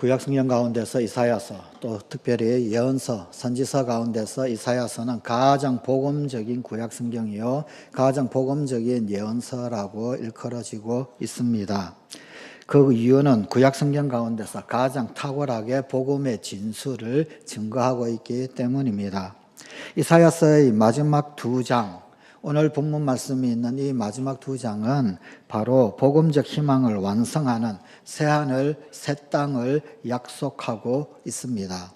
구약성경 가운데서 이사야서, 또 특별히 예언서, 선지서 가운데서 이사야서는 가장 복음적인 구약성경이요 가장 복음적인 예언서라고 일컬어지고 있습니다. 그 이유는 구약성경 가운데서 가장 탁월하게 복음의 진수를 증거하고 있기 때문입니다. 이사야서의 마지막 두 장, 오늘 본문 말씀이 있는 이 마지막 두 장은 바로 복음적 희망을 완성하는 새하늘 새 땅을 약속하고 있습니다.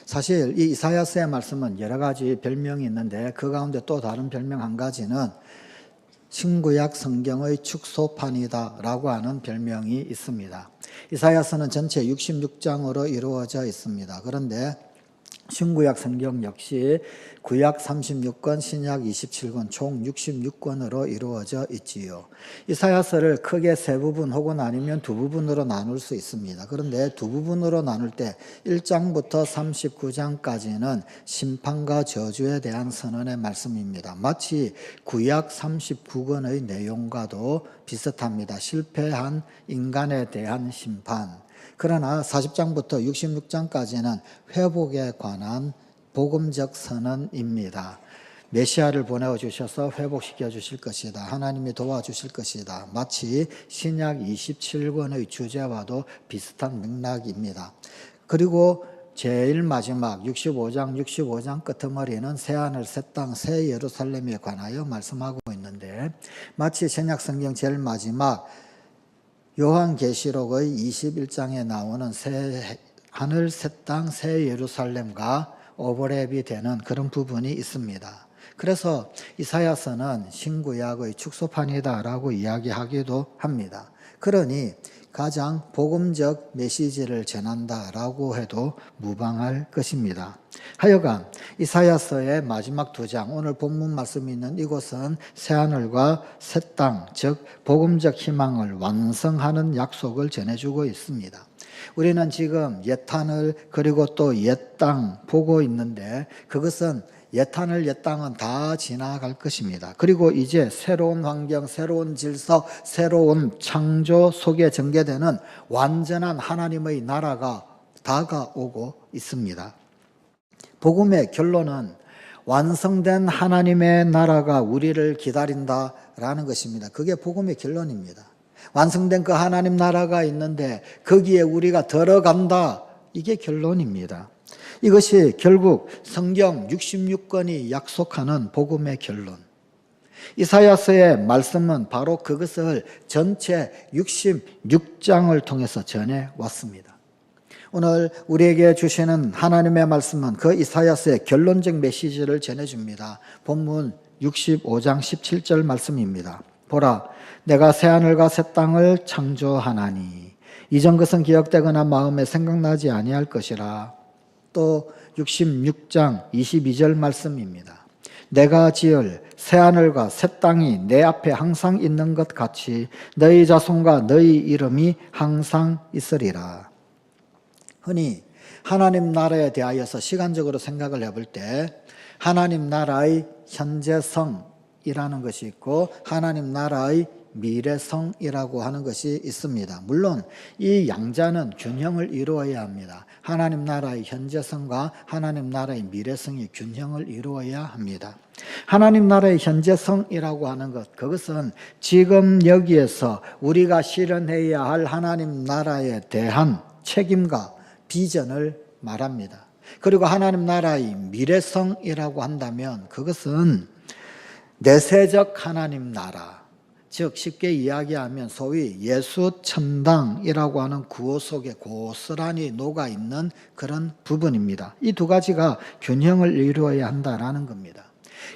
사실 이 이사야서의 말씀은 여러 가지 별명이 있는데 그 가운데 또 다른 별명 한 가지는 신구약 성경의 축소판이다 라고 하는 별명이 있습니다. 이사야서는 전체 66장으로 이루어져 있습니다. 그런데 신구약 성경 역시 구약 36권, 신약 27권, 총 66권으로 이루어져 있지요. 이사야서를 크게 세 부분 혹은 아니면 두 부분으로 나눌 수 있습니다. 그런데 두 부분으로 나눌 때 1장부터 39장까지는 심판과 저주에 대한 선언의 말씀입니다. 마치 구약 39권의 내용과도 비슷합니다. 실패한 인간에 대한 심판. 그러나 40장부터 66장까지는 회복에 관한 복음적 선언입니다. 메시아를 보내주셔서 회복시켜 주실 것이다. 하나님이 도와주실 것이다. 마치 신약 27권의 주제와도 비슷한 맥락입니다. 그리고 제일 마지막 65장 끄트머리는 새하늘 새 땅 새 예루살렘에 관하여 말씀하고 있는데 마치 신약 성경 제일 마지막 요한계시록의 21장에 나오는 새 하늘 새 땅 새 예루살렘과 오버랩이 되는 그런 부분이 있습니다. 그래서 이사야서는 신구약의 축소판이다라고 이야기하기도 합니다. 그러니 가장 복음적 메시지를 전한다라고 해도 무방할 것입니다. 하여간 이사야서의 마지막 두 장, 오늘 본문 말씀이 있는 이곳은 새하늘과 새 땅, 즉 복음적 희망을 완성하는 약속을 전해주고 있습니다. 우리는 지금 옛하늘 그리고 또 옛 땅 보고 있는데 그것은 옛하늘 옛 땅은 다 지나갈 것입니다. 그리고 이제 새로운 환경, 새로운 질서, 새로운 창조 속에 전개되는 완전한 하나님의 나라가 다가오고 있습니다. 복음의 결론은 완성된 하나님의 나라가 우리를 기다린다라는 것입니다. 그게 복음의 결론입니다. 완성된 그 하나님 나라가 있는데 거기에 우리가 들어간다. 이게 결론입니다. 이것이 결국 성경 66권이 약속하는 복음의 결론. 이사야서의 말씀은 바로 그것을 전체 66장을 통해서 전해왔습니다. 오늘 우리에게 주시는 하나님의 말씀은 그 이사야서의 결론적 메시지를 전해줍니다. 본문 65장 17절 말씀입니다. 보라, 내가 새하늘과 새 땅을 창조하나니 이전 것은 기억되거나 마음에 생각나지 아니할 것이라. 또 66장 22절 말씀입니다. 내가 지을 새하늘과 새 땅이 내 앞에 항상 있는 것 같이 너희 자손과 너희 이름이 항상 있으리라. 흔히 하나님 나라에 대하여서 시간적으로 생각을 해볼 때 하나님 나라의 현재성이라는 것이 있고 하나님 나라의 미래성이라고 하는 것이 있습니다. 물론 이 양자는 균형을 이루어야 합니다. 하나님 나라의 현재성과 하나님 나라의 미래성이 균형을 이루어야 합니다. 하나님 나라의 현재성이라고 하는 것, 그것은 지금 여기에서 우리가 실현해야 할 하나님 나라에 대한 책임과 비전을 말합니다. 그리고 하나님 나라의 미래성이라고 한다면 그것은 내세적 하나님 나라, 즉 쉽게 이야기하면 소위 예수천당이라고 하는 구호 속에 고스란히 녹아있는 그런 부분입니다. 이 두 가지가 균형을 이루어야 한다는 겁니다.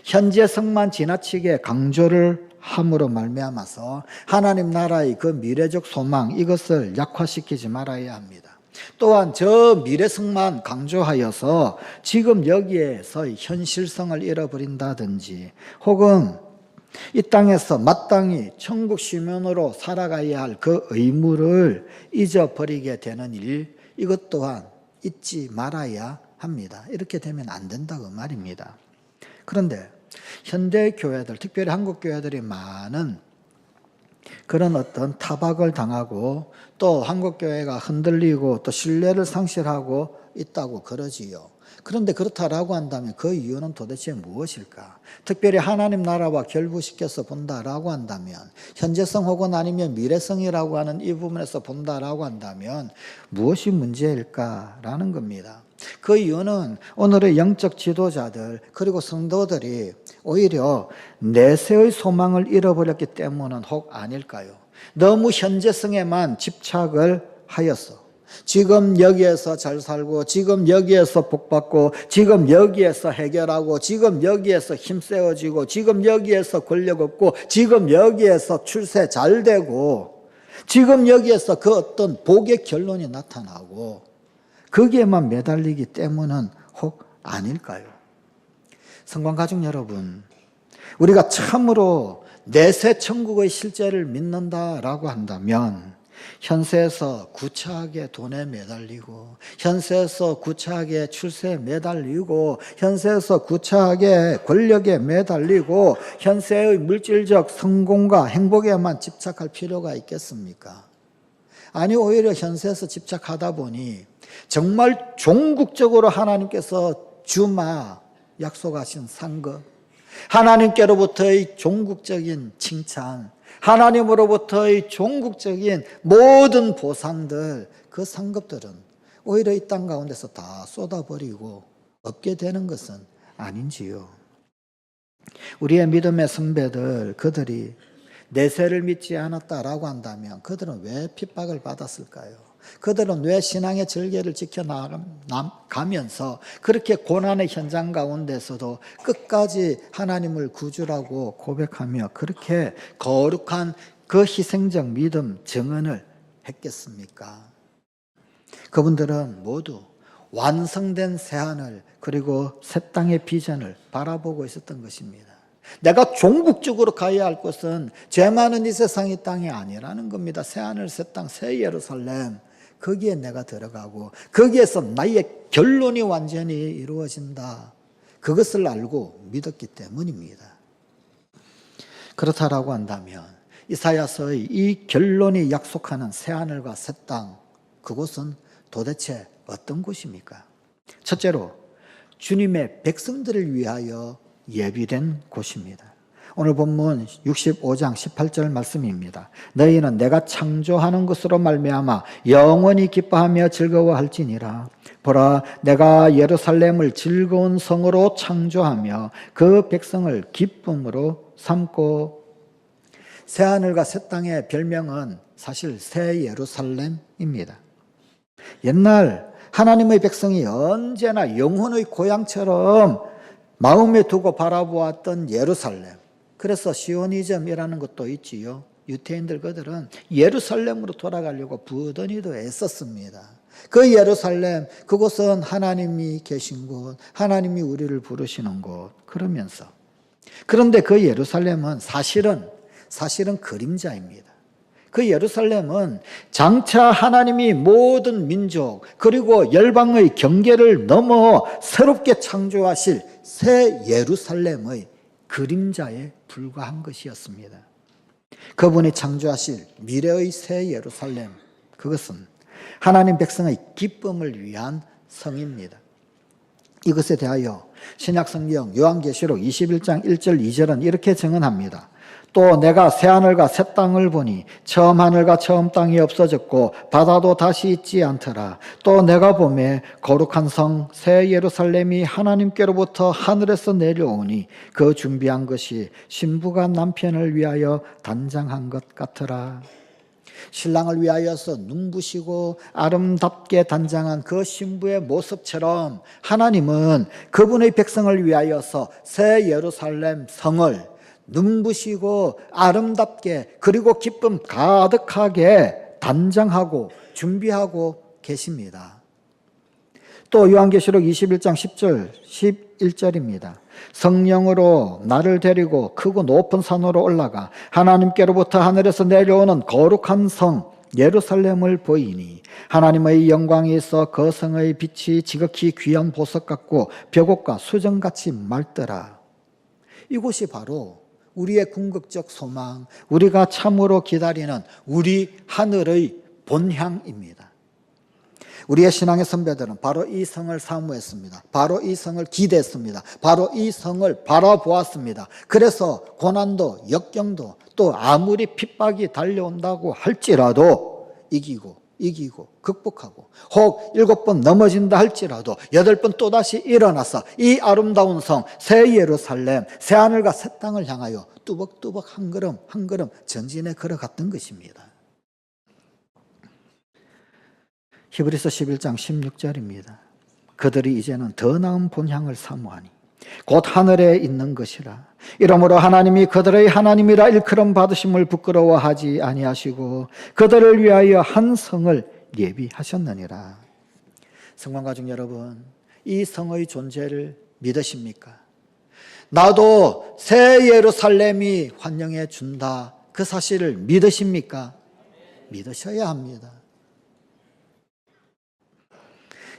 현재성만 지나치게 강조를 함으로 말미암아서 하나님 나라의 그 미래적 소망, 이것을 약화시키지 말아야 합니다. 또한 저 미래성만 강조하여서 지금 여기에서 현실성을 잃어버린다든지 혹은 이 땅에서 마땅히 천국 시민으로 살아가야 할 그 의무를 잊어버리게 되는 일, 이것 또한 잊지 말아야 합니다. 이렇게 되면 안 된다고 말입니다. 그런데 현대 교회들, 특별히 한국 교회들이 많은 그런 어떤 타박을 당하고 또 한국교회가 흔들리고 또 신뢰를 상실하고 있다고 그러지요. 그런데 그렇다라고 한다면 그 이유는 도대체 무엇일까? 특별히 하나님 나라와 결부시켜서 본다라고 한다면, 현재성 혹은 아니면 미래성이라고 하는 이 부분에서 본다라고 한다면 무엇이 문제일까라는 겁니다. 그 이유는 오늘의 영적 지도자들 그리고 성도들이 오히려 내세의 소망을 잃어버렸기 때문은 혹 아닐까요? 너무 현재성에만 집착을 하였어. 지금 여기에서 잘 살고, 지금 여기에서 복받고, 지금 여기에서 해결하고, 지금 여기에서 힘세워지고, 지금 여기에서 권력 얻고, 지금 여기에서 출세 잘 되고, 지금 여기에서 그 어떤 복의 결론이 나타나고, 거기에만 매달리기 때문은 혹 아닐까요? 성관 가족 여러분, 우리가 참으로 내세 천국의 실제를 믿는다라고 한다면 현세에서 구차하게 돈에 매달리고, 현세에서 구차하게 출세에 매달리고, 현세에서 구차하게 권력에 매달리고, 현세의 물질적 성공과 행복에만 집착할 필요가 있겠습니까? 아니, 오히려 현세에서 집착하다 보니 정말 종국적으로 하나님께서 주마 약속하신 상급, 하나님께로부터의 종국적인 칭찬, 하나님으로부터의 종국적인 모든 보상들, 그 상급들은 오히려 이 땅 가운데서 다 쏟아버리고 얻게 되는 것은 아닌지요. 우리의 믿음의 선배들, 그들이 내세를 믿지 않았다라고 한다면 그들은 왜 핍박을 받았을까요? 그들은 왜 신앙의 절개를 지켜가면서 그렇게 고난의 현장 가운데서도 끝까지 하나님을 구주라고 고백하며 그렇게 거룩한 그 희생적 믿음 증언을 했겠습니까? 그분들은 모두 완성된 새하늘 그리고 새 땅의 비전을 바라보고 있었던 것입니다. 내가 종국적으로 가야 할 곳은 죄 많은 이 세상의 땅이 아니라는 겁니다. 새하늘, 새 땅, 새 예루살렘, 거기에 내가 들어가고 거기에서 나의 결론이 완전히 이루어진다. 그것을 알고 믿었기 때문입니다. 그렇다라고 한다면 이사야서의 이 결론이 약속하는 새하늘과 새 땅, 그곳은 도대체 어떤 곳입니까? 첫째로 주님의 백성들을 위하여 예비된 곳입니다. 오늘 본문 65장 18절 말씀입니다. 너희는 내가 창조하는 것으로 말미암아 영원히 기뻐하며 즐거워할지니라. 보라, 내가 예루살렘을 즐거운 성으로 창조하며 그 백성을 기쁨으로 삼고. 새하늘과 새 땅의 별명은 사실 새 예루살렘입니다. 옛날 하나님의 백성이 언제나 영혼의 고향처럼 마음에 두고 바라보았던 예루살렘. 그래서 시오니즘이라는 것도 있지요. 유태인들 그들은 예루살렘으로 돌아가려고 부단히도 애썼습니다. 그 예루살렘, 그곳은 하나님이 계신 곳, 하나님이 우리를 부르시는 곳, 그러면서. 그런데 그 예루살렘은 사실은 그림자입니다. 그 예루살렘은 장차 하나님이 모든 민족 그리고 열방의 경계를 넘어 새롭게 창조하실 새 예루살렘의 그림자에 불과한 것이었습니다. 그분이 창조하실 미래의 새 예루살렘, 그것은 하나님 백성의 기쁨을 위한 성입니다. 이것에 대하여 신약성경 요한계시록 21장 1절 2절은 이렇게 증언합니다. 또 내가 새하늘과 새 땅을 보니 처음 하늘과 처음 땅이 없어졌고 바다도 다시 있지 않더라. 또 내가 보매 거룩한 성 새 예루살렘이 하나님께로부터 하늘에서 내려오니 그 준비한 것이 신부가 남편을 위하여 단장한 것 같더라. 신랑을 위하여서 눈부시고 아름답게 단장한 그 신부의 모습처럼 하나님은 그분의 백성을 위하여서 새 예루살렘 성을 눈부시고 아름답게 그리고 기쁨 가득하게 단장하고 준비하고 계십니다. 또 요한계시록 21장 10절 11절입니다. 성령으로 나를 데리고 크고 높은 산으로 올라가 하나님께로부터 하늘에서 내려오는 거룩한 성 예루살렘을 보이니 하나님의 영광이 있어 그 성의 빛이 지극히 귀한 보석 같고 벽옥과 수정같이 맑더라. 이곳이 바로 우리의 궁극적 소망, 우리가 참으로 기다리는 우리 하늘의 본향입니다. 우리의 신앙의 선배들은 바로 이 성을 사모했습니다. 바로 이 성을 기대했습니다. 바로 이 성을 바라보았습니다. 그래서 고난도 역경도 또 아무리 핍박이 달려온다고 할지라도 이기고 극복하고 혹 7번 넘어진다 할지라도 8번 또다시 일어나서 이 아름다운 성 새 예루살렘 새 하늘과 새 땅을 향하여 뚜벅뚜벅 한 걸음 한 걸음 전진해 걸어갔던 것입니다. 히브리서 11장 16절입니다. 그들이 이제는 더 나은 본향을 사모하니 곧 하늘에 있는 것이라. 이러므로 하나님이 그들의 하나님이라 일컬음 받으심을 부끄러워하지 아니하시고 그들을 위하여 한 성을 예비하셨느니라. 성관가족 여러분, 이 성의 존재를 믿으십니까? 나도 새 예루살렘이 환영해 준다, 그 사실을 믿으십니까? 믿으셔야 합니다.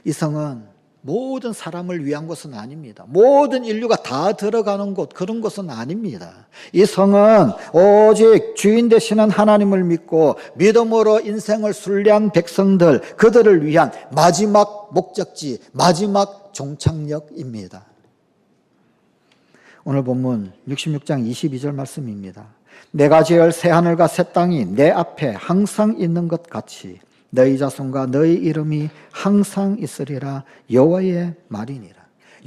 이 성은 모든 사람을 위한 곳은 아닙니다. 모든 인류가 다 들어가는 곳, 그런 곳은 아닙니다. 이 성은 오직 주인 되시는 하나님을 믿고 믿음으로 인생을 순례한 백성들, 그들을 위한 마지막 목적지, 마지막 종착역입니다. 오늘 본문 66장 22절 말씀입니다. 내가 지을 새 하늘과 새 땅이 내 앞에 항상 있는 것 같이 너희 자손과 너희 이름이 항상 있으리라. 여호와의 말이니라.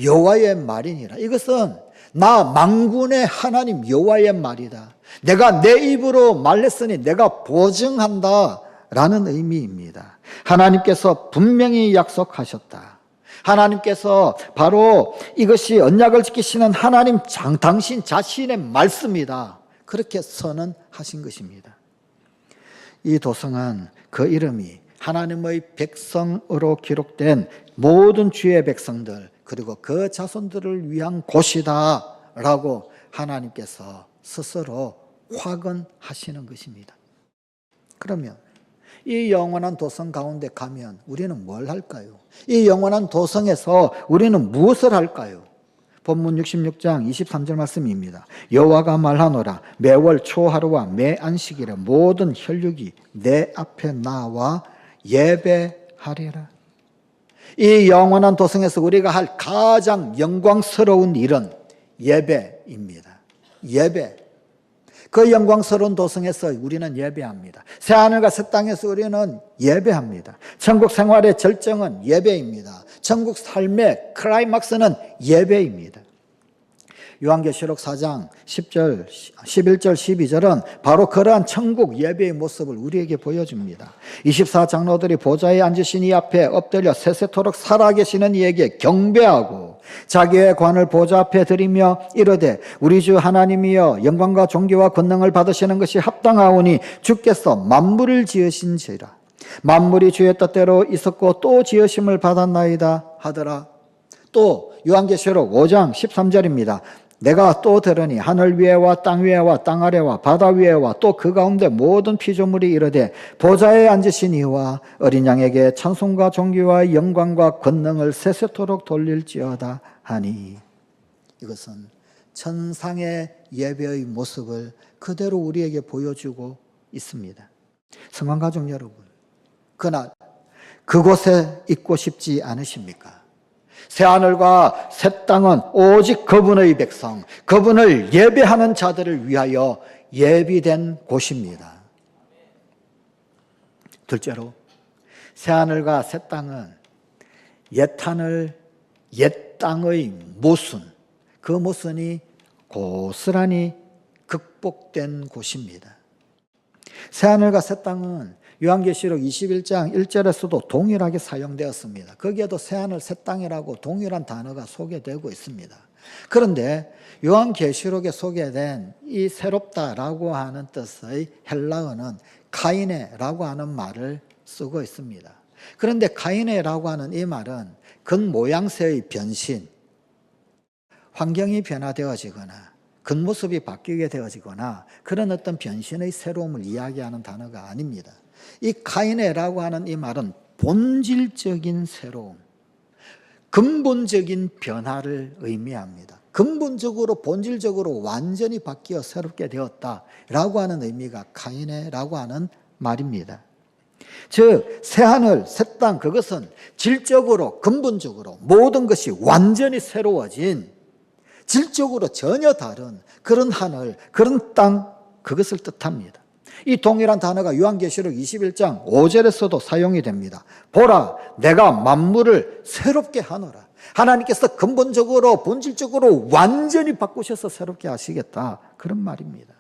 여호와의 말이니라. 이것은 나 만군의 하나님 여호와의 말이다. 내가 내 입으로 말했으니 내가 보증한다 라는 의미입니다. 하나님께서 분명히 약속하셨다. 하나님께서 바로 이것이 언약을 지키시는 하나님 당신 자신의 말씀이다. 그렇게 선언하신 것입니다. 이 도성은 그 이름이 하나님의 백성으로 기록된 모든 주의 백성들 그리고 그 자손들을 위한 곳이다 라고 하나님께서 스스로 확언하시는 것입니다. 그러면 이 영원한 도성 가운데 가면 우리는 뭘 할까요? 이 영원한 도성에서 우리는 무엇을 할까요? 본문 66장 23절 말씀입니다. 여호와가 말하노라. 매월 초하루와 매 안식일에 모든 혈육이 내 앞에 나와 예배하리라. 이 영원한 도성에서 우리가 할 가장 영광스러운 일은 예배입니다. 예배. 그 영광스러운 도성에서 우리는 예배합니다. 새하늘과 새 땅에서 우리는 예배합니다. 천국 생활의 절정은 예배입니다. 천국 삶의 클라이막스는 예배입니다. 요한계시록 4장 10절, 11절, 12절은 바로 그러한 천국 예배의 모습을 우리에게 보여줍니다. 24장로들이 보좌에 앉으신 이 앞에 엎드려 세세토록 살아계시는 이에게 경배하고 자기의 관을 보좌 앞에 드리며 이르되 우리 주 하나님이여 영광과 존귀와 권능을 받으시는 것이 합당하오니 주께서 만물을 지으신지라. 만물이 주의 뜻대로 있었고 또 지으심을 받았나이다 하더라. 또 요한계시록 5장 13절입니다. 내가 또 들으니 하늘 위에와 땅 위에와 땅 아래와 바다 위에와 또 그 가운데 모든 피조물이 이르되 보좌에 앉으신 이와 어린 양에게 찬송과 존귀와 영광과 권능을 세세토록 돌릴지어다 하니. 이것은 천상의 예배의 모습을 그대로 우리에게 보여주고 있습니다. 성관가족 여러분, 그날 그곳에 있고 싶지 않으십니까? 새하늘과 새 땅은 오직 그분의 백성, 그분을 예배하는 자들을 위하여 예비된 곳입니다. 둘째로 새하늘과 새 땅은 옛하늘, 옛 땅의 모순, 그 모순이 고스란히 극복된 곳입니다. 새하늘과 새 땅은 요한계시록 21장 1절에서도 동일하게 사용되었습니다. 거기에도 새하늘 새 땅이라고 동일한 단어가 소개되고 있습니다. 그런데 요한계시록에 소개된 이 새롭다라고 하는 뜻의 헬라어는 카이네라고 하는 말을 쓰고 있습니다. 그런데 카이네라고 하는 이 말은 겉모양새의 변신, 환경이 변화되어지거나 겉모습이 바뀌게 되어지거나 그런 어떤 변신의 새로움을 이야기하는 단어가 아닙니다. 이 카이네라고 하는 이 말은 본질적인 새로움, 근본적인 변화를 의미합니다. 근본적으로 본질적으로 완전히 바뀌어 새롭게 되었다라고 하는 의미가 카이네라고 하는 말입니다. 즉 새하늘 새 땅 그것은 질적으로 근본적으로 모든 것이 완전히 새로워진 질적으로 전혀 다른 그런 하늘 그런 땅 그것을 뜻합니다. 이 동일한 단어가 요한계시록 21장 5절에서도 사용이 됩니다. 보라 내가 만물을 새롭게 하노라. 하나님께서 근본적으로 본질적으로 완전히 바꾸셔서 새롭게 하시겠다 그런 말입니다.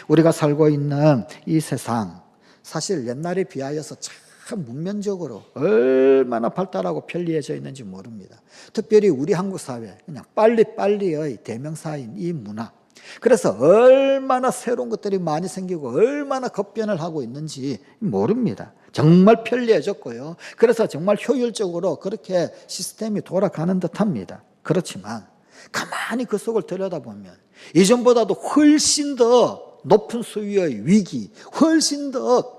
우리가 살고 있는 이 세상 사실 옛날에 비하여서 참 문면적으로 얼마나 발달하고 편리해져 있는지 모릅니다. 특별히 우리 한국 사회 그냥 빨리빨리의 대명사인 이 문화 그래서 얼마나 새로운 것들이 많이 생기고 얼마나 급변을 하고 있는지 모릅니다. 정말 편리해졌고요. 그래서 정말 효율적으로 그렇게 시스템이 돌아가는 듯합니다. 그렇지만 가만히 그 속을 들여다보면 이전보다도 훨씬 더 높은 수위의 위기, 훨씬 더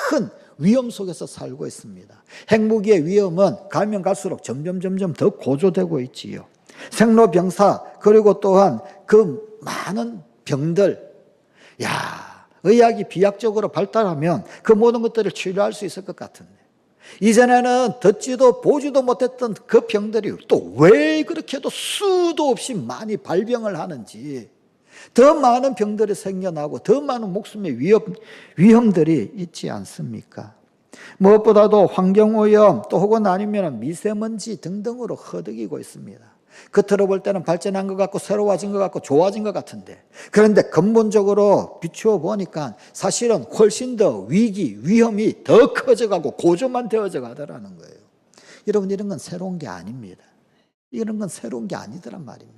큰 위험 속에서 살고 있습니다. 핵무기의 위험은 가면 갈수록 점점 더 고조되고 있지요. 생로병사 그리고 또한 그 많은 병들, 의학이 비약적으로 발달하면 그 모든 것들을 치료할 수 있을 것 같은데 이전에는 듣지도 보지도 못했던 그 병들이 또 왜 그렇게도 수도 없이 많이 발병을 하는지 더 많은 병들이 생겨나고 더 많은 목숨의 위험들이 있지 않습니까? 무엇보다도 환경오염 또 혹은 아니면 미세먼지 등등으로 허덕이고 있습니다. 겉으로 볼 때는 발전한 것 같고 새로워진 것 같고 좋아진 것 같은데 그런데 근본적으로 비추어 보니까 사실은 훨씬 더 위험이 더 커져가고 고조만 되어져 가더라는 거예요. 여러분 이런 건 새로운 게 아닙니다. 이런 건 새로운 게 아니더란 말입니다.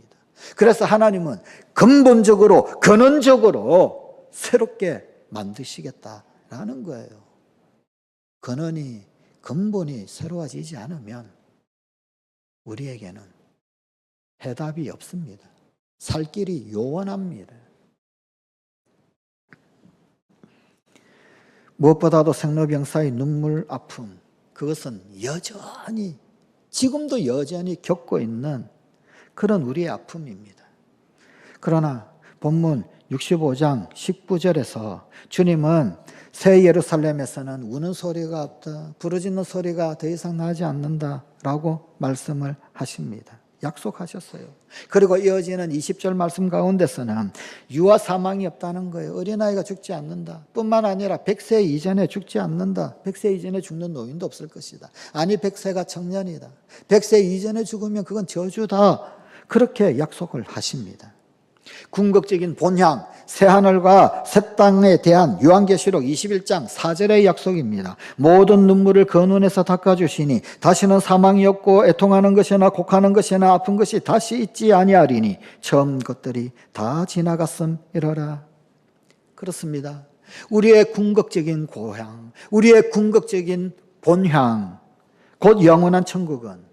그래서 하나님은 근본적으로 근원적으로 새롭게 만드시겠다라는 거예요. 근본이 새로워지지 않으면 우리에게는 해답이 없습니다. 살 길이 요원합니다. 무엇보다도 생로병사의 눈물 아픔 그것은 지금도 여전히 겪고 있는 그런 우리의 아픔입니다. 그러나 본문 65장 19절에서 주님은 새 예루살렘에서는 우는 소리가 없다, 부르짖는 소리가 더 이상 나지 않는다라고 말씀을 하십니다. 약속하셨어요. 그리고 이어지는 20절 말씀 가운데서는 유아 사망이 없다는 거예요. 어린아이가 죽지 않는다. 뿐만 아니라 100세 이전에 죽지 않는다. 100세 이전에 죽는 노인도 없을 것이다. 아니 100세가 청년이다. 100세 이전에 죽으면 그건 저주다. 그렇게 약속을 하십니다. 궁극적인 본향, 새하늘과 새 땅에 대한 요한계시록 21장 4절의 약속입니다. 모든 눈물을 그 눈에서 닦아주시니 다시는 사망이 없고 애통하는 것이나 곡하는 것이나 아픈 것이 다시 있지 아니하리니 처음 것들이 다 지나갔음이러라. 그렇습니다. 우리의 궁극적인 고향, 우리의 궁극적인 본향, 곧 영원한 천국은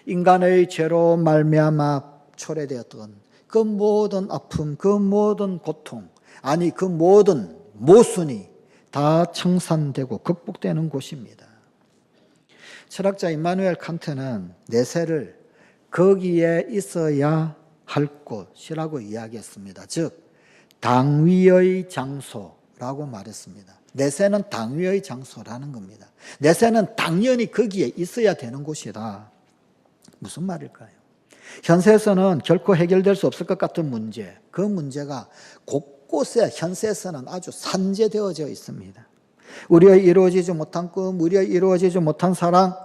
인간의 죄로 말미암아 초래되었던 그 모든 아픔, 그 모든 고통, 아니 그 모든 모순이 다 청산되고 극복되는 곳입니다. 철학자 임마누엘 칸트는 내세를 거기에 있어야 할 곳이라고 이야기했습니다. 즉 당위의 장소라고 말했습니다. 내세는 당위의 장소라는 겁니다. 내세는 당연히 거기에 있어야 되는 곳이다. 무슨 말일까요? 현세에서는 결코 해결될 수 없을 것 같은 문제, 그 문제가 곳곳에 현세에서는 아주 산재되어져 있습니다. 우리의 이루어지지 못한 꿈, 우리의 이루어지지 못한 사랑,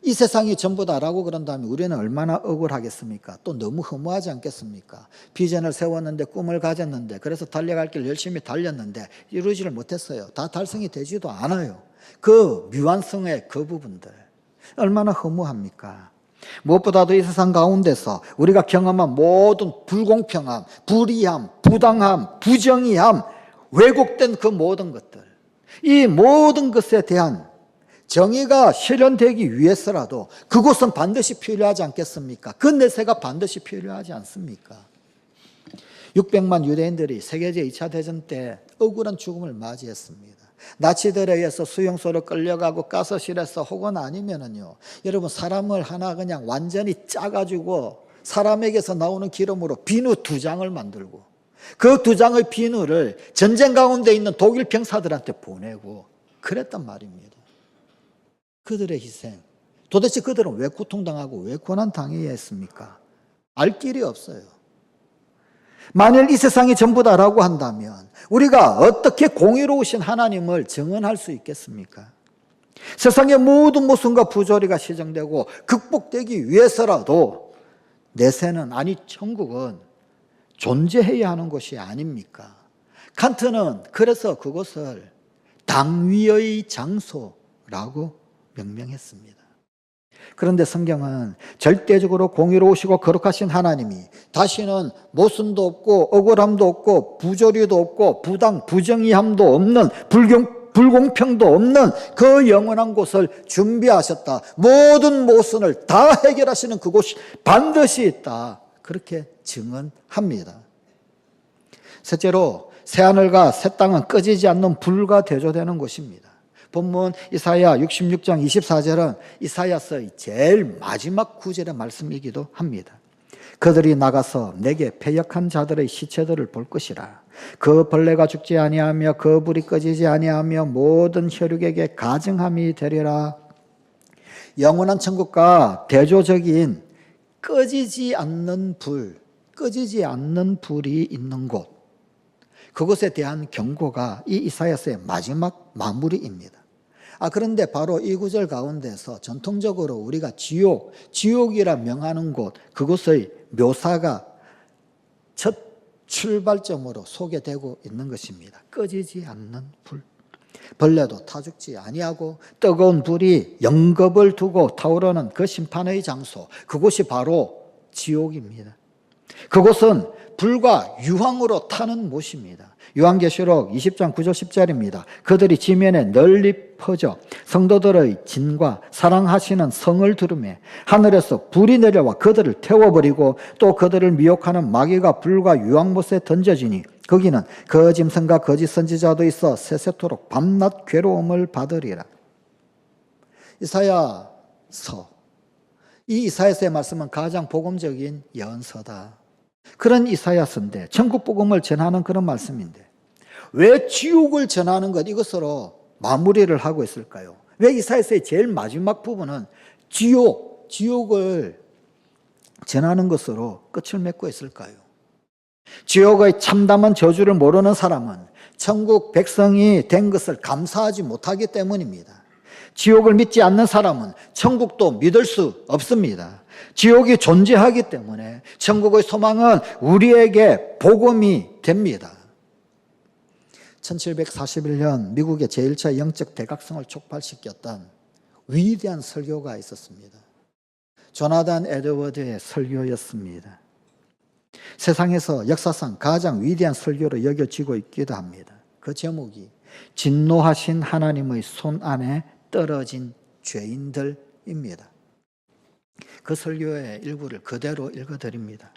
이 세상이 전부다라고 그런다면 우리는 얼마나 억울하겠습니까? 또 너무 허무하지 않겠습니까? 비전을 세웠는데 꿈을 가졌는데 그래서 달려갈 길 열심히 달렸는데 이루지를 못했어요. 다 달성이 되지도 않아요. 그 미완성의 그 부분들 얼마나 허무합니까? 무엇보다도 이 세상 가운데서 우리가 경험한 모든 불공평함, 불의함, 부당함, 부정의함, 왜곡된 그 모든 것들, 이 모든 것에 대한 정의가 실현되기 위해서라도 그곳은 반드시 필요하지 않겠습니까? 그 내세가 반드시 필요하지 않습니까? 600만 유대인들이 세계제 2차 대전 때 억울한 죽음을 맞이했습니다. 나치들에 의해서 수용소로 끌려가고 가스실에서 혹은 아니면은요, 여러분 사람을 하나 그냥 완전히 짜가지고 사람에게서 나오는 기름으로 비누 2장을 만들고 그 2장의 비누를 전쟁 가운데 있는 독일 병사들한테 보내고 그랬단 말입니다. 그들의 희생. 도대체 그들은 왜 고통당하고 왜 고난당해야 했습니까? 알 길이 없어요. 만일 이 세상이 전부다라고 한다면 우리가 어떻게 공의로우신 하나님을 증언할 수 있겠습니까? 세상의 모든 모순과 부조리가 시정되고 극복되기 위해서라도 내세는, 아니 천국은 존재해야 하는 곳이 아닙니까? 칸트는 그래서 그곳을 당위의 장소라고 명명했습니다. 그런데 성경은 절대적으로 공의로우시고 거룩하신 하나님이 다시는 모순도 없고 억울함도 없고 부조리도 없고 부정의함도 없는 불공평도 없는 그 영원한 곳을 준비하셨다. 모든 모순을 다 해결하시는 그곳이 반드시 있다. 그렇게 증언합니다. 셋째로 새하늘과 새 땅은 꺼지지 않는 불과 대조되는 곳입니다. 본문 이사야 66장 24절은 이사야서의 제일 마지막 구절의 말씀이기도 합니다. 그들이 나가서 내게 패역한 자들의 시체들을 볼 것이라. 그 벌레가 죽지 아니하며 그 불이 꺼지지 아니하며 모든 혈육에게 가증함이 되리라. 영원한 천국과 대조적인 꺼지지 않는 불이 있는 곳, 그것에 대한 경고가 이 이사야서의 마지막 마무리입니다. 그런데 바로 이 구절 가운데서 전통적으로 우리가 지옥이라 명하는 곳, 그곳의 묘사가 첫 출발점으로 소개되고 있는 것입니다. 꺼지지 않는 불. 벌레도 타 죽지 아니하고 뜨거운 불이 영겁을 두고 타오르는 그 심판의 장소, 그곳이 바로 지옥입니다. 그곳은 불과 유황으로 타는 못입니다. 요한계시록 20장 9절 10절입니다. 그들이 지면에 널리 퍼져 성도들의 진과 사랑하시는 성을 두르매 하늘에서 불이 내려와 그들을 태워버리고 또 그들을 미혹하는 마귀가 불과 유황못에 던져지니 거기는 거짓선과 거짓 선지자도 있어 세세토록 밤낮 괴로움을 받으리라. 이 이사야서의 말씀은 가장 복음적인 예언서다. 그런 이사야서인데, 천국 복음을 전하는 그런 말씀인데 왜 지옥을 전하는 것, 이것으로 마무리를 하고 있을까요? 왜 이사야서의 제일 마지막 부분은 지옥을 전하는 것으로 끝을 맺고 있을까요? 지옥의 참담한 저주를 모르는 사람은 천국 백성이 된 것을 감사하지 못하기 때문입니다. 지옥을 믿지 않는 사람은 천국도 믿을 수 없습니다. 지옥이 존재하기 때문에 천국의 소망은 우리에게 복음이 됩니다. 1741년 미국의 제1차 영적 대각성을 촉발시켰던 위대한 설교가 있었습니다. 조나단 에드워드의 설교였습니다. 세상에서 역사상 가장 위대한 설교로 여겨지고 있기도 합니다. 그 제목이 진노하신 하나님의 손 안에 떨어진 죄인들입니다. 그 설교의 일부를 그대로 읽어드립니다.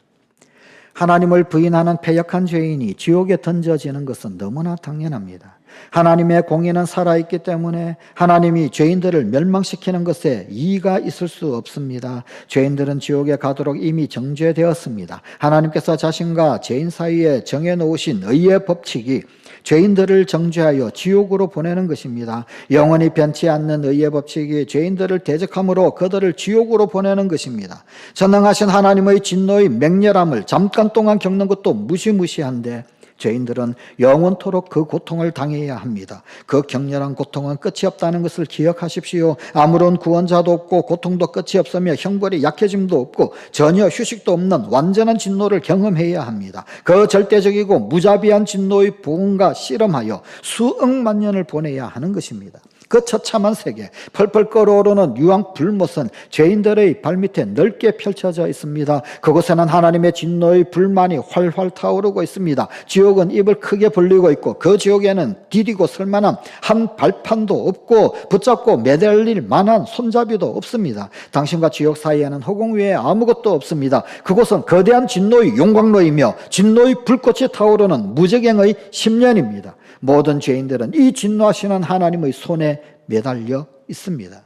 하나님을 부인하는 패역한 죄인이 지옥에 던져지는 것은 너무나 당연합니다. 하나님의 공의는 살아있기 때문에 하나님이 죄인들을 멸망시키는 것에 이의가 있을 수 없습니다. 죄인들은 지옥에 가도록 이미 정죄되었습니다. 하나님께서 자신과 죄인 사이에 정해놓으신 의의 법칙이 죄인들을 정죄하여 지옥으로 보내는 것입니다. 영원히 변치 않는 의의 법칙이 죄인들을 대적함으로 그들을 지옥으로 보내는 것입니다. 전능하신 하나님의 진노의 맹렬함을 잠깐 동안 겪는 것도 무시무시한데 죄인들은 영원토록 그 고통을 당해야 합니다. 그 격렬한 고통은 끝이 없다는 것을 기억하십시오. 아무런 구원자도 없고 고통도 끝이 없으며 형벌이 약해짐도 없고 전혀 휴식도 없는 완전한 진노를 경험해야 합니다. 그 절대적이고 무자비한 진노의 부흥과 실험하여 수억만 년을 보내야 하는 것입니다. 그 처참한 세계, 펄펄 끓어오르는 유황 불못은 죄인들의 발밑에 넓게 펼쳐져 있습니다. 그곳에는 하나님의 진노의 불만이 활활 타오르고 있습니다. 지옥은 입을 크게 벌리고 있고 그 지옥에는 디디고 설 만한 한 발판도 없고 붙잡고 매달릴 만한 손잡이도 없습니다. 당신과 지옥 사이에는 허공 위에 아무것도 없습니다. 그곳은 거대한 진노의 용광로이며 진노의 불꽃이 타오르는 무저갱의 심년입니다. 모든 죄인들은 이 진노하시는 하나님의 손에 매달려 있습니다.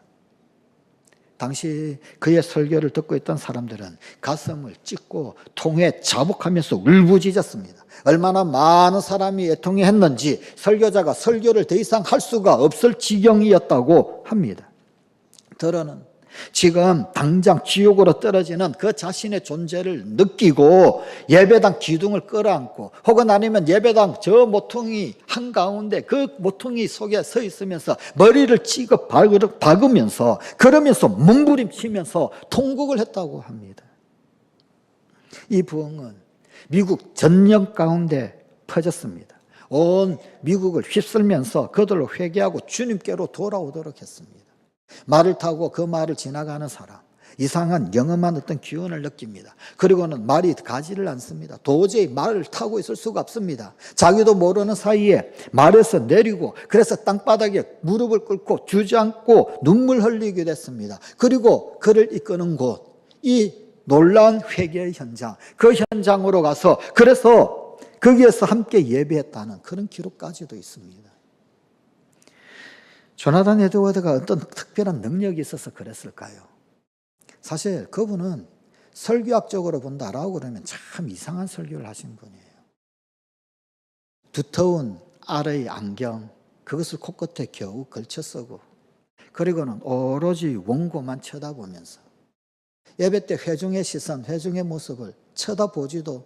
당시 그의 설교를 듣고 있던 사람들은 가슴을 찢고 통에 자복하면서 울부짖었습니다. 얼마나 많은 사람이 애통했는지 설교자가 설교를 더 이상 할 수가 없을 지경이었다고 합니다. 더러는 지금 당장 지옥으로 떨어지는 그 자신의 존재를 느끼고 예배당 기둥을 끌어안고 혹은 아니면 예배당 저 모퉁이 한가운데 그 모퉁이 속에 서 있으면서 머리를 찍어 박으면서 그러면서 몸부림치면서 통곡을 했다고 합니다. 이 부흥은 미국 전역 가운데 퍼졌습니다. 온 미국을 휩쓸면서 그들로 회개하고 주님께로 돌아오도록 했습니다. 말을 타고 그 말을 지나가는 사람, 이상한 영험한 어떤 기운을 느낍니다. 그리고는 말이 가지를 않습니다. 도저히 말을 타고 있을 수가 없습니다. 자기도 모르는 사이에 말에서 내리고 그래서 땅바닥에 무릎을 꿇고 주저앉고 눈물 흘리게 됐습니다. 그리고 그를 이끄는 곳, 이 놀라운 회개의 현장, 그 현장으로 가서 그래서 거기에서 함께 예배했다는 그런 기록까지도 있습니다. 조나단 에드워드가 어떤 특별한 능력이 있어서 그랬을까요? 사실 그분은 설교학적으로 본다라고 그러면 참 이상한 설교를 하신 분이에요. 두터운 알의 안경, 그것을 코끝에 겨우 걸쳐 쓰고 그리고는 오로지 원고만 쳐다보면서 예배 때 회중의 시선, 회중의 모습을 쳐다보지도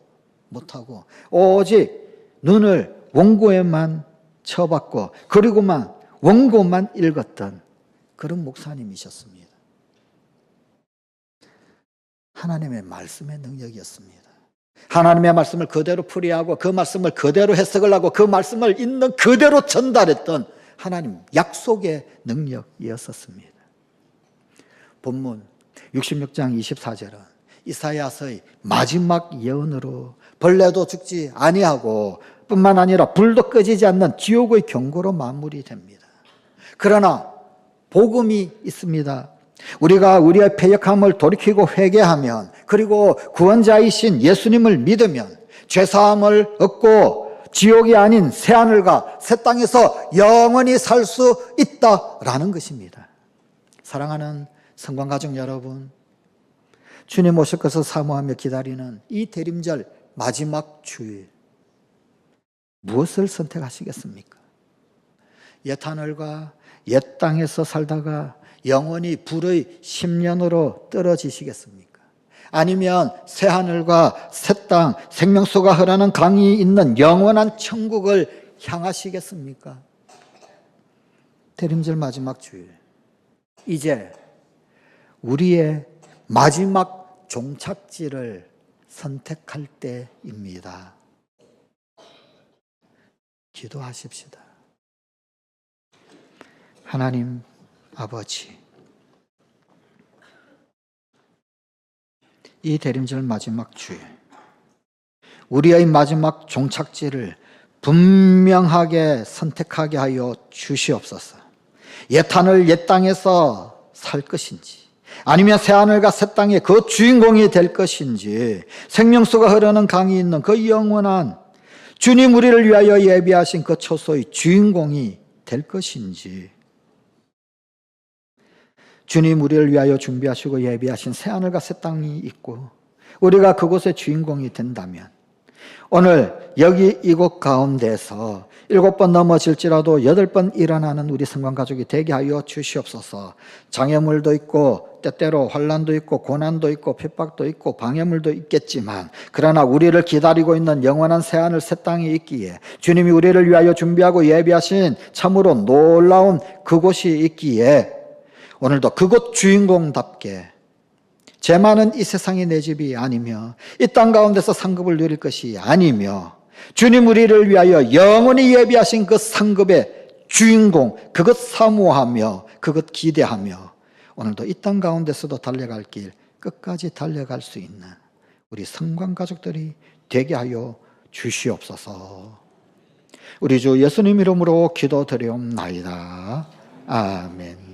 못하고 오직 눈을 원고에만 쳐봤고 그리고만 원고만 읽었던 그런 목사님이셨습니다. 하나님의 말씀의 능력이었습니다. 하나님의 말씀을 그대로 풀이하고 그 말씀을 그대로 해석을 하고 그 말씀을 있는 그대로 전달했던 하나님 약속의 능력이었었습니다. 본문 66장 24절은 이사야서의 마지막 예언으로 벌레도 죽지 아니하고 뿐만 아니라 불도 꺼지지 않는 지옥의 경고로 마무리됩니다. 그러나 복음이 있습니다. 우리가 우리의 패역함을 돌이키고 회개하면 그리고 구원자이신 예수님을 믿으면 죄사함을 얻고 지옥이 아닌 새하늘과 새 땅에서 영원히 살 수 있다라는 것입니다. 사랑하는 성관가족 여러분, 주님 오실 것을 사모하며 기다리는 이 대림절 마지막 주일, 무엇을 선택하시겠습니까? 옛하늘과 옛 땅에서 살다가 영원히 불의 10년으로 떨어지시겠습니까? 아니면 새하늘과 새 땅, 생명수가 흐르는 강이 있는 영원한 천국을 향하시겠습니까? 대림절 마지막 주일, 이제 우리의 마지막 종착지를 선택할 때입니다. 기도하십시다. 하나님 아버지, 이 대림절 마지막 주일, 우리의 마지막 종착지를 분명하게 선택하게 하여 주시옵소서. 옛하늘 옛 땅에서 살 것인지 아니면 새하늘과 새 땅의 그 주인공이 될 것인지 생명수가 흐르는 강이 있는 그 영원한 주님 우리를 위하여 예비하신 그 초소의 주인공이 될 것인지 주님 우리를 위하여 준비하시고 예비하신 새하늘과 새 땅이 있고 우리가 그곳의 주인공이 된다면 오늘 여기 이곳 가운데서 7번 넘어질지라도 8번 일어나는 우리 성관가족이 되게 하여 주시옵소서. 장애물도 있고 때때로 환난도 있고 고난도 있고 핍박도 있고 방해물도 있겠지만 그러나 우리를 기다리고 있는 영원한 새하늘 새 땅이 있기에 주님이 우리를 위하여 준비하고 예비하신 참으로 놀라운 그곳이 있기에 오늘도 그곳 주인공답게 죄만은 이 세상이 내 집이 아니며 이 땅 가운데서 상급을 누릴 것이 아니며 주님 우리를 위하여 영원히 예비하신 그 상급의 주인공 그것 사모하며 그것 기대하며 오늘도 이 땅 가운데서도 달려갈 길 끝까지 달려갈 수 있는 우리 성관가족들이 되게 하여 주시옵소서. 우리 주 예수님 이름으로 기도드리옵나이다. 아멘.